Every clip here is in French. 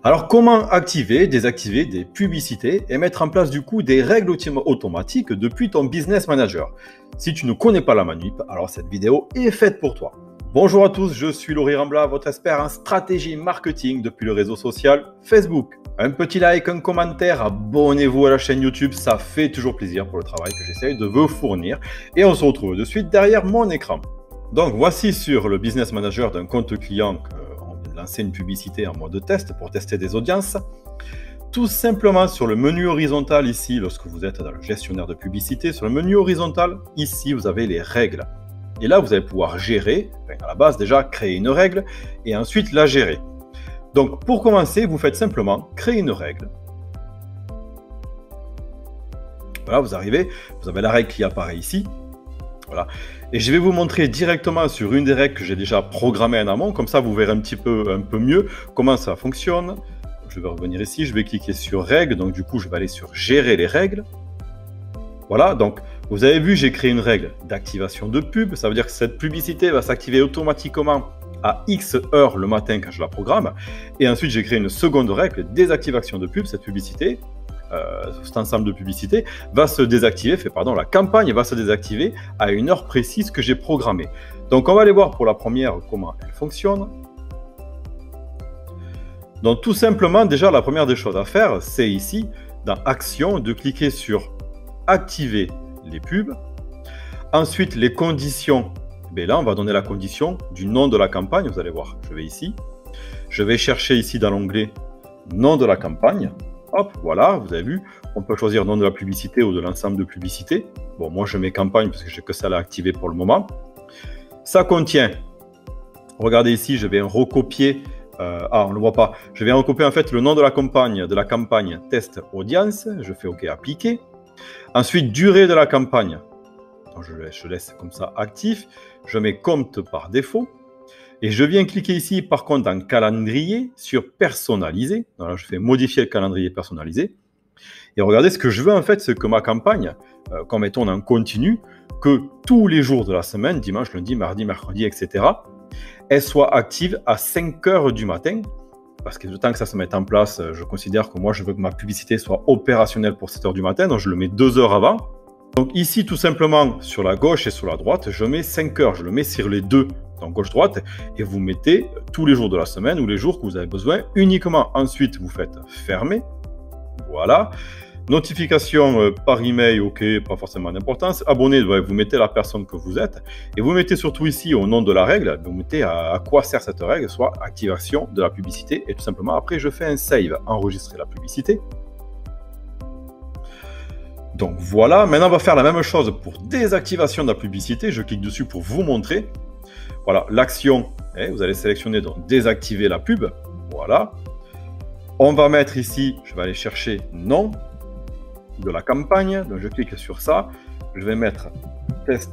Alors, comment activer, désactiver des publicités et mettre en place du coup des règles automatiques depuis ton Business Manager? Si tu ne connais pas la manip, alors cette vidéo est faite pour toi. Bonjour à tous, je suis Laurie Rambla, votre expert en stratégie marketing depuis le réseau social Facebook. Un petit like, un commentaire, abonnez-vous à la chaîne YouTube, ça fait toujours plaisir pour le travail que j'essaye de vous fournir. Et on se retrouve de suite derrière mon écran. Donc voici sur le Business Manager d'un compte client qu'on vient de lancer une publicité en mode test pour tester des audiences. Tout simplement sur le menu horizontal ici, lorsque vous êtes dans le gestionnaire de publicité, sur le menu horizontal, ici vous avez les règles. Et là, vous allez pouvoir gérer, à la base déjà, créer une règle et ensuite la gérer. Donc, pour commencer, vous faites simplement créer une règle. Voilà, vous arrivez, vous avez la règle qui apparaît ici. Voilà. Et je vais vous montrer directement sur une des règles que j'ai déjà programmées en amont. Comme ça, vous verrez un peu mieux comment ça fonctionne. Je vais revenir ici, je vais cliquer sur règles. Donc, du coup, je vais aller sur gérer les règles. Voilà, donc vous avez vu, j'ai créé une règle d'activation de pub. Ça veut dire que cette publicité va s'activer automatiquement à X heures le matin quand je la programme. Et ensuite, j'ai créé une seconde règle, désactivation de pub. Cette publicité, cet ensemble de publicités va se désactiver, la campagne va se désactiver à une heure précise que j'ai programmée. Donc, on va aller voir pour la première comment elle fonctionne. Donc, tout simplement, déjà, la première des choses à faire, c'est ici, dans Action, de cliquer sur activer les pubs. Ensuite, les conditions. Bien là, on va donner la condition du nom de la campagne. Vous allez voir, je vais ici. Je vais chercher ici dans l'onglet nom de la campagne. Hop, voilà, vous avez vu. On peut choisir nom de la publicité ou de l'ensemble de publicités. Bon, moi, je mets campagne parce que j'ai que ça à activer pour le moment. Ça contient, regardez ici, je vais recopier. On ne le voit pas. Je vais recopier en fait le nom de la campagne test audience. Je fais OK, appliquer. Ensuite, durée de la campagne, je laisse comme ça actif, je mets compte par défaut, et je viens cliquer ici par contre dans calendrier sur personnaliser. Donc là, je fais modifier le calendrier personnalisé, et regardez ce que je veux en fait, c'est que ma campagne, comme mettons en continu, que tous les jours de la semaine, dimanche, lundi, mardi, mercredi, etc., elle soit active à 5 heures du matin. Parce que le temps que ça se mette en place, je considère que moi, je veux que ma publicité soit opérationnelle pour 7 heures du matin. Donc, je le mets 2 heures avant. Donc, ici, tout simplement, sur la gauche et sur la droite, je mets 5 heures. Je le mets sur les deux, donc gauche-droite. Et vous mettez tous les jours de la semaine ou les jours que vous avez besoin uniquement. Ensuite, vous faites fermer. Voilà. Notification par email, ok, pas forcément d'importance. Abonné, vous mettez la personne que vous êtes. Et vous mettez surtout ici, au nom de la règle, vous mettez à quoi sert cette règle, soit activation de la publicité. Et tout simplement, après, je fais un save, enregistrer la publicité. Donc voilà, maintenant on va faire la même chose pour désactivation de la publicité. Je clique dessus pour vous montrer. Voilà, l'action, vous allez sélectionner donc désactiver la pub. Voilà. On va mettre ici, je vais aller chercher nom de la campagne, donc je clique sur ça, je vais mettre test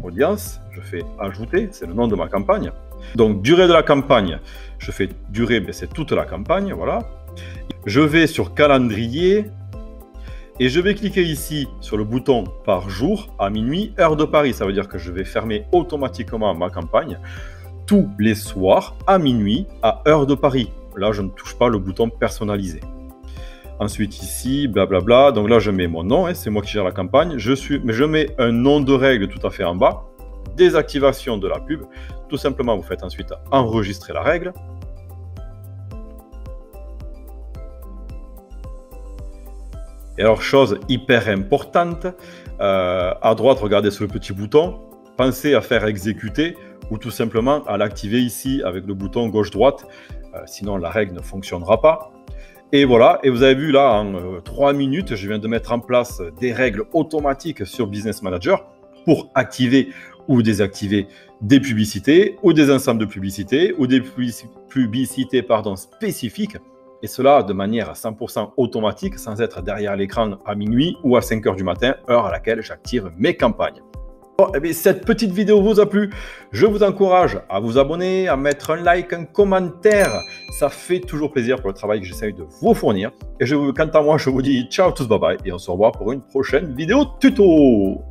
audience, je fais ajouter, c'est le nom de ma campagne. Donc durée de la campagne, je fais durée, c'est toute la campagne, voilà. Je vais sur calendrier et je vais cliquer ici sur le bouton par jour à minuit, heure de Paris. Ça veut dire que je vais fermer automatiquement ma campagne tous les soirs à minuit à heure de Paris. Là, je ne touche pas le bouton personnalisé. Ensuite ici, blablabla, donc là je mets mon nom, c'est moi qui gère la campagne, je mets un nom de règle tout à fait en bas, désactivation de la pub, tout simplement vous faites ensuite enregistrer la règle. Et alors chose hyper importante, à droite regardez sur le petit bouton, pensez à faire exécuter ou tout simplement à l'activer ici avec le bouton gauche-droite, sinon la règle ne fonctionnera pas. Et voilà, et vous avez vu là, en 3 minutes, je viens de mettre en place des règles automatiques sur Business Manager pour activer ou désactiver des publicités ou des ensembles de publicités ou des publicités spécifiques. Et cela de manière à 100% automatique sans être derrière l'écran à minuit ou à 5 heures du matin, heure à laquelle j'active mes campagnes. Bon, eh bien, cette petite vidéo vous a plu, je vous encourage à vous abonner, à mettre un like, un commentaire. Ça fait toujours plaisir pour le travail que j'essaye de vous fournir. Et quant à moi, je vous dis ciao tous, bye bye. Et on se revoit pour une prochaine vidéo tuto.